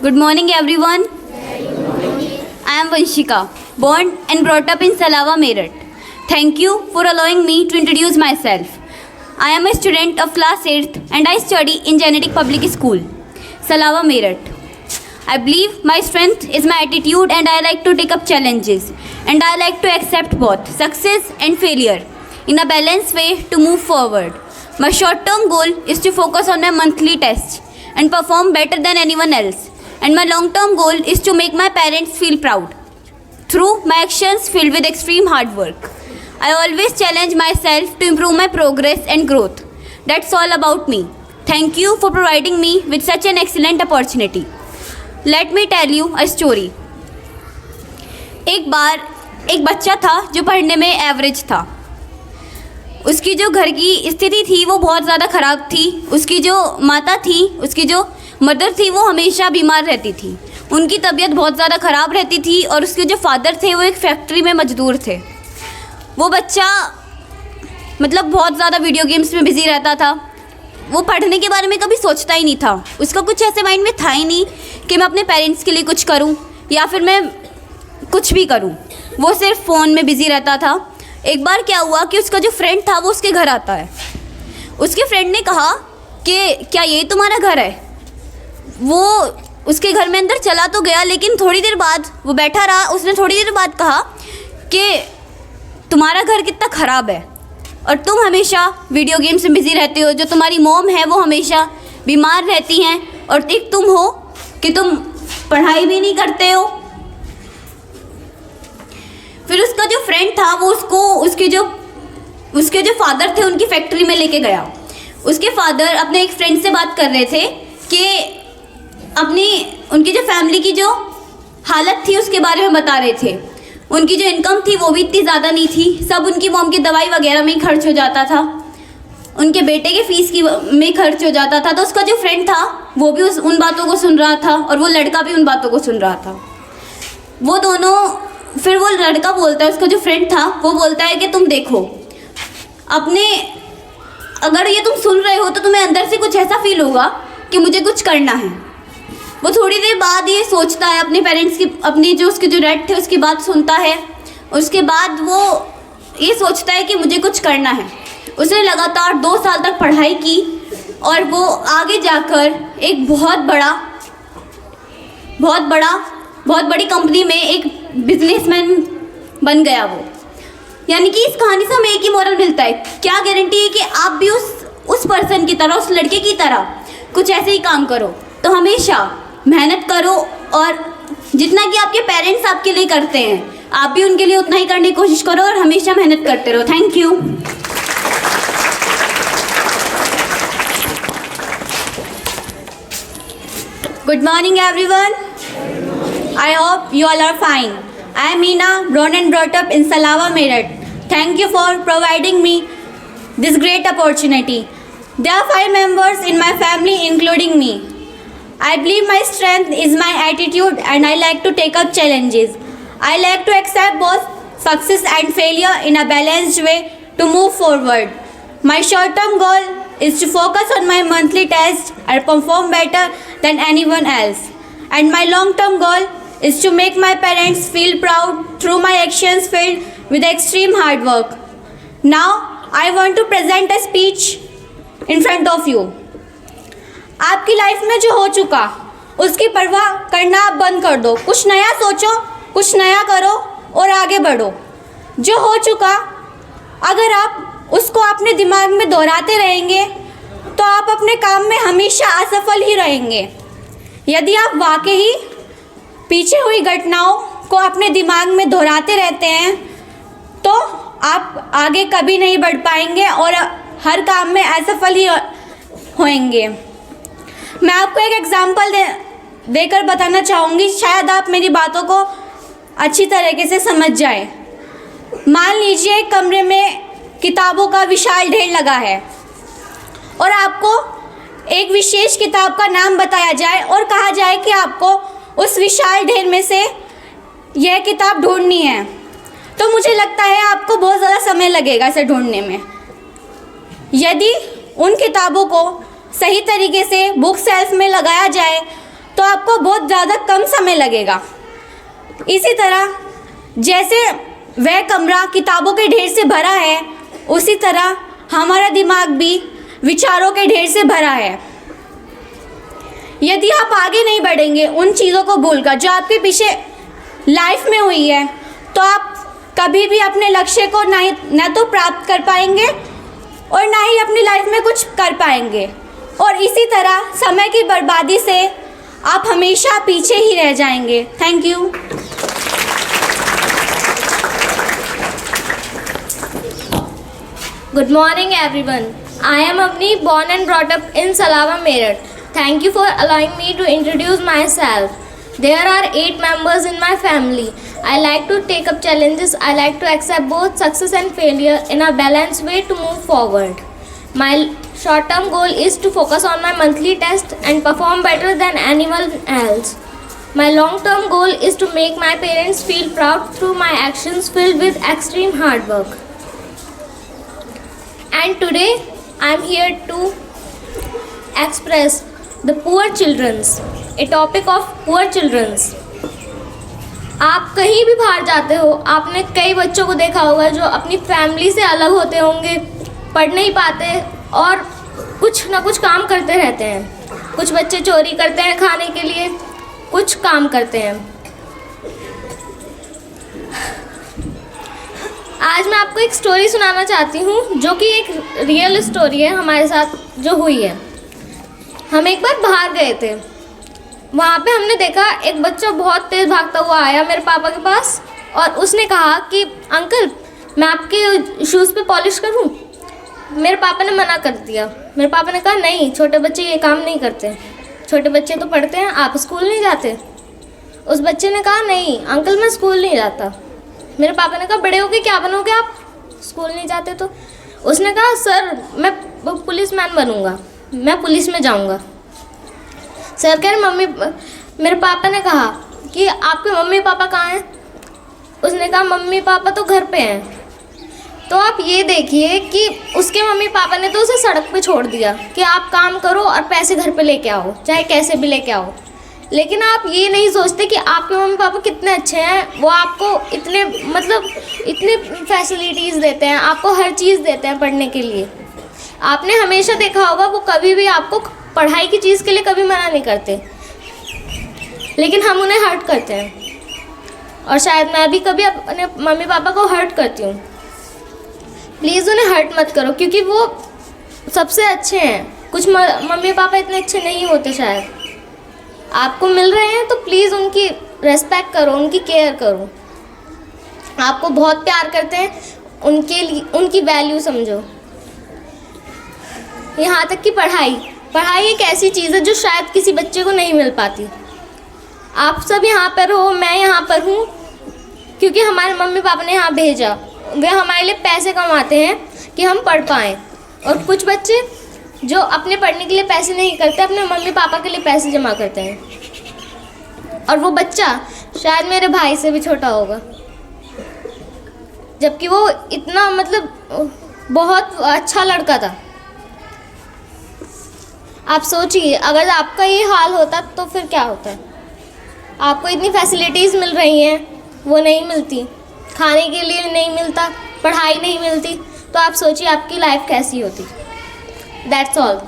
Good morning, everyone. I am Vanshika, born and brought up in Salawa, Meerut. Thank you for allowing me to introduce myself. I am a student of class 8th and I study in Genetic Public School, Salawa, Meerut. I believe my strength is my attitude and I like to take up challenges and I like to accept both success and failure in a balanced way to move forward. My short-term goal is to focus on my monthly tests and perform better than anyone else. And my long-term goal is to make my parents feel proud through my actions filled with extreme hard work. I always challenge myself to improve my progress and growth. That's all about me. Thank you for providing me with such an excellent opportunity. Let me tell you a story. एक बार एक बच्चा था जो पढ़ने में average था. उसकी जो घर की स्थिति थी वो बहुत ज़्यादा ख़राब थी. उसकी जो माता थी, उसकी जो मदर थी, वो हमेशा बीमार रहती थी. उनकी तबीयत बहुत ज़्यादा ख़राब रहती थी और उसके जो फादर थे वो एक फैक्ट्री में मजदूर थे. वो बच्चा मतलब बहुत ज़्यादा वीडियो गेम्स में बिज़ी रहता था. वो पढ़ने के बारे में कभी सोचता ही नहीं था. उसका कुछ ऐसे माइंड में था ही नहीं कि मैं अपने पेरेंट्स के लिए कुछ करूं या फिर मैं कुछ भी करूं. वो सिर्फ फ़ोन में बिज़ी रहता था. एक बार क्या हुआ कि उसका जो फ्रेंड था वो उसके घर आता है. उसके फ्रेंड ने कहा कि क्या ये तुम्हारा घर है. वो उसके घर में अंदर चला तो गया, लेकिन थोड़ी देर बाद वो बैठा रहा. उसने थोड़ी देर बाद कहा कि तुम्हारा घर कितना ख़राब है और तुम हमेशा वीडियो गेम्स में बिज़ी रहते हो. जो तुम्हारी मॉम है वो हमेशा बीमार रहती हैं और एक तुम हो कि तुम पढ़ाई भी नहीं करते हो. फिर उसका जो फ्रेंड था वो उसको उसके जो फादर थे उनकी फैक्ट्री में लेके गया. उसके फादर अपने एक फ्रेंड से बात कर रहे थे कि उनकी जो फैमिली की जो हालत थी उसके बारे में बता रहे थे. उनकी जो इनकम थी वो भी इतनी ज़्यादा नहीं थी. सब उनकी मॉम की दवाई वगैरह में ही खर्च हो जाता था. उनके बेटे के फीस में खर्च हो जाता था. तो उसका जो फ्रेंड था वो भी उन बातों को सुन रहा था और वो लड़का भी उन बातों को सुन रहा था. वो दोनों फिर वो लड़का बोलता है, उसका जो फ्रेंड था वो बोलता है कि तुम देखो अगर ये तुम सुन रहे हो तो तुम्हें अंदर से कुछ ऐसा फील होगा कि मुझे कुछ करना है. वो थोड़ी देर बाद ये सोचता है, अपने पेरेंट्स की उसके जो डैड थे उसकी बात सुनता है. उसके बाद वो ये सोचता है कि मुझे कुछ करना है. उसने लगातार 2 साल तक पढ़ाई की और वो आगे जाकर एक बहुत बड़ी कंपनी में एक बिजनेसमैन बन गया वो. यानी कि इस कहानी से हमें एक ही मोरल मिलता है. क्या गारंटी है कि आप भी उस पर्सन की तरह, उस लड़के की तरह कुछ ऐसे ही काम करो. तो हमेशा मेहनत करो और जितना कि आपके पेरेंट्स आपके लिए करते हैं आप भी उनके लिए उतना ही करने की कोशिश करो और हमेशा मेहनत करते रहो. Thank you. Good morning everyone. I hope you all are fine. I am Meena, born and brought up in Salawa, Meerut. Thank you for providing me this great opportunity. There are 5 members in my family including me. I believe my strength is my attitude and I like to take up challenges. I like to accept both success and failure in a balanced way to move forward. My short-term goal is to focus on my monthly tests and perform better than anyone else. And my long-term goal is to make my parents feel proud through my actions filled with extreme hard work. Now, I want to present a speech in front of you. आपकी life में जो हो चुका उसकी परवाह करना आप बंद कर दो. कुछ नया सोचो, कुछ नया करो और आगे बढ़ो. जो हो चुका अगर आप उसको अपने दिमाग में दोहराते रहेंगे तो आप अपने काम में हमेशा असफल ही रहेंगे. यदि आप वाकई पीछे हुई घटनाओं को अपने दिमाग में दोहराते रहते हैं तो आप आगे कभी नहीं बढ़ पाएंगे और हर काम में असफल ही होंगे. मैं आपको एक एग्जांपल देकर बताना चाहूँगी, शायद आप मेरी बातों को अच्छी तरीके से समझ जाएं. मान लीजिए एक कमरे में किताबों का विशाल ढेर लगा है और आपको एक विशेष किताब का नाम बताया जाए और कहा जाए कि आपको उस विशाल ढेर में से यह किताब ढूंढनी है. तो मुझे लगता है आपको बहुत ज़्यादा समय लगेगा इसे ढूंढने में. यदि उन किताबों को सही तरीके से बुक शेल्फ में लगाया जाए तो आपको बहुत ज़्यादा कम समय लगेगा। इसी तरह जैसे वह कमरा किताबों के ढेर से भरा है, उसी तरह हमारा दिमाग भी विचारों के ढेर से भरा है। यदि आप आगे नहीं बढ़ेंगे उन चीज़ों को भूलकर जो आपके पीछे लाइफ में हुई है, तो आप कभी भी अपने लक्ष्य को न तो प्राप्त कर पाएंगे और ना ही अपनी लाइफ में कुछ कर पाएंगे। और इसी तरह समय की बर्बादी से आप हमेशा पीछे ही रह जाएंगे। Thank you. Good morning everyone. I am Avni, born and brought up in Salava, Meerut. Thank you for allowing me to introduce myself. There are 8 members in my family. I like to take up challenges. I like to accept both success and failure in a balanced way to move forward. My short-term goal is to focus on my monthly test and perform better than anyone else. My long-term goal is to make my parents feel proud through my actions filled with extreme hard work. And today I am here to express the poor children's, a topic of poor children's. आप कहीं भी बाहर जाते हो, आपने कई बच्चों को देखा होगा जो अपनी फैमिली से अलग होते होंगे, पढ़ नहीं पाते और कुछ ना कुछ काम करते रहते हैं। कुछ बच्चे चोरी करते हैं खाने के लिए, कुछ काम करते हैं। आज मैं आपको एक स्टोरी सुनाना चाहती हूँ जो कि एक रियल स्टोरी है हमारे साथ जो हुई है। हम एक बार बाहर गए थे, वहाँ पे हमने देखा एक बच्चा बहुत तेज़ भागता हुआ आया मेरे पापा के पास और उसने कहा कि अंकल मैं आपके शूज़ पे पॉलिश करूँ। मेरे पापा ने मना कर दिया। मेरे पापा ने कहा नहीं, छोटे बच्चे ये काम नहीं करते, छोटे बच्चे तो पढ़ते हैं, आप स्कूल नहीं जाते। उस बच्चे ने कहा नहीं अंकल मैं स्कूल नहीं जाता। मेरे पापा ने कहा बड़े होके क्या बनोगे आप, स्कूल नहीं जाते तो। उसने कहा सर मैं पुलिस मैन बनूंगा, मैं पुलिस में जाऊंगा। सर कह रहे मेरे पापा ने कहा कि आपके मम्मी पापा कहाँ हैं। उसने कहा मम्मी पापा तो घर पे हैं। तो आप ये देखिए कि उसके मम्मी पापा ने तो उसे सड़क पे छोड़ दिया कि आप काम करो और पैसे घर पे लेके आओ, चाहे कैसे भी लेके आओ। लेकिन आप ये नहीं सोचते कि आपके मम्मी पापा कितने अच्छे हैं, वो आपको इतने फैसिलिटीज़ देते हैं, आपको हर चीज़ देते हैं पढ़ने के लिए। आपने हमेशा देखा होगा वो कभी भी आपको पढ़ाई की चीज़ के लिए कभी मना नहीं करते, लेकिन हम उन्हें हर्ट करते हैं। और शायद मैं भी कभी अपने मम्मी पापा को हर्ट करती हूँ। प्लीज़ उन्हें हर्ट मत करो क्योंकि वो सबसे अच्छे हैं। कुछ मम्मी पापा इतने अच्छे नहीं होते, शायद आपको मिल रहे हैं तो प्लीज़ उनकी रेस्पेक्ट करो, उनकी केयर करो। आपको बहुत प्यार करते हैं, उनके लिए उनकी वैल्यू समझो। यहाँ तक कि पढ़ाई एक ऐसी चीज़ है जो शायद किसी बच्चे को नहीं मिल पाती। आप सब यहाँ पर हो, मैं यहाँ पर हूँ क्योंकि हमारे मम्मी पापा ने यहाँ भेजा। वे हमारे लिए पैसे कमाते हैं कि हम पढ़ पाएँ। और कुछ बच्चे जो अपने पढ़ने के लिए पैसे नहीं करते, अपने मम्मी पापा के लिए पैसे जमा करते हैं। और वो बच्चा शायद मेरे भाई से भी छोटा होगा, जबकि वो इतना बहुत अच्छा लड़का था। आप सोचिए अगर आपका ये हाल होता तो फिर क्या होता। आपको इतनी फैसिलिटीज़ मिल रही हैं, वो नहीं मिलती, खाने के लिए नहीं मिलता, पढ़ाई नहीं मिलती, तो आप सोचिए आपकी लाइफ कैसी होती। That's all.